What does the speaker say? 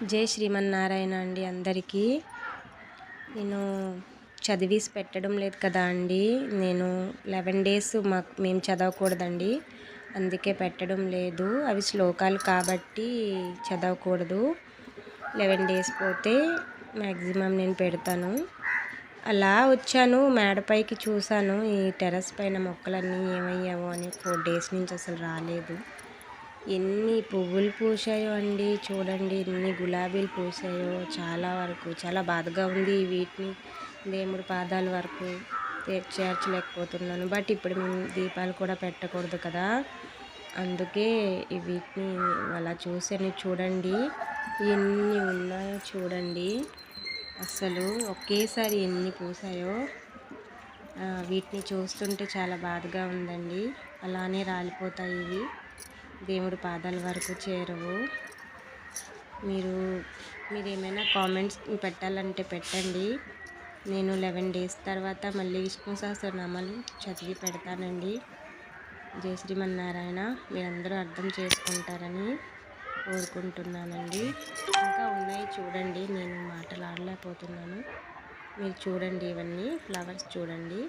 జై శ్రీమన్నారాయణ అండి అందరికీ. నేను చదివిసి పెట్టడం లేదు కదా అండి. నేను 11 డేస్ మేము చదవకూడదండి, అందుకే పెట్టడం లేదు. అవి శ్లోకాలు కాబట్టి చదవకూడదు. 11 డేస్ పోతే మ్యాక్సిమం నేను పెడతాను. అలా వచ్చాను, మేడపైకి చూశాను ఈ టెర్రస్ పైన మొక్కలన్నీ ఏమయ్యావో అని. 4 డేస్ నుంచి అసలు రాలేదు. ఎన్ని పువ్వులు పూసాయో అండి, చూడండి ఎన్ని గులాబీలు పూసాయో. చాలా వరకు చాలా బాధగా ఉంది. వీటిని దేవుడి పాదాల వరకు చేర్చలేకపోతున్నాను. బట్ ఇప్పుడు మేము దీపాలు కూడా పెట్టకూడదు కదా, అందుకే వీటిని అలా చూసాను. చూడండి ఎన్ని ఉన్నాయో చూడండి, అసలు ఒకేసారి ఎన్ని పూసాయో. వీటిని చూస్తుంటే చాలా బాధగా ఉందండి. అలానే రాలిపోతాయి ఇవి, దేవుడి పాదాల వరకు చేరవు. మీరు ఏమైనా కామెంట్స్ పెట్టాలంటే పెట్టండి. నేను 11 డేస్ తర్వాత మళ్ళీ విష్ణు సహస్రనామాలు చదివి పెడతానండి. జై శ్రీమన్నారాయణ. మీరందరూ అర్థం చేసుకుంటారని కోరుకుంటున్నానండి. ఇంకా ఉన్నాయి చూడండి, నేను మాటలాడలేకపోతున్నాను. మీరు చూడండి, ఇవన్నీ ఫ్లవర్స్ చూడండి.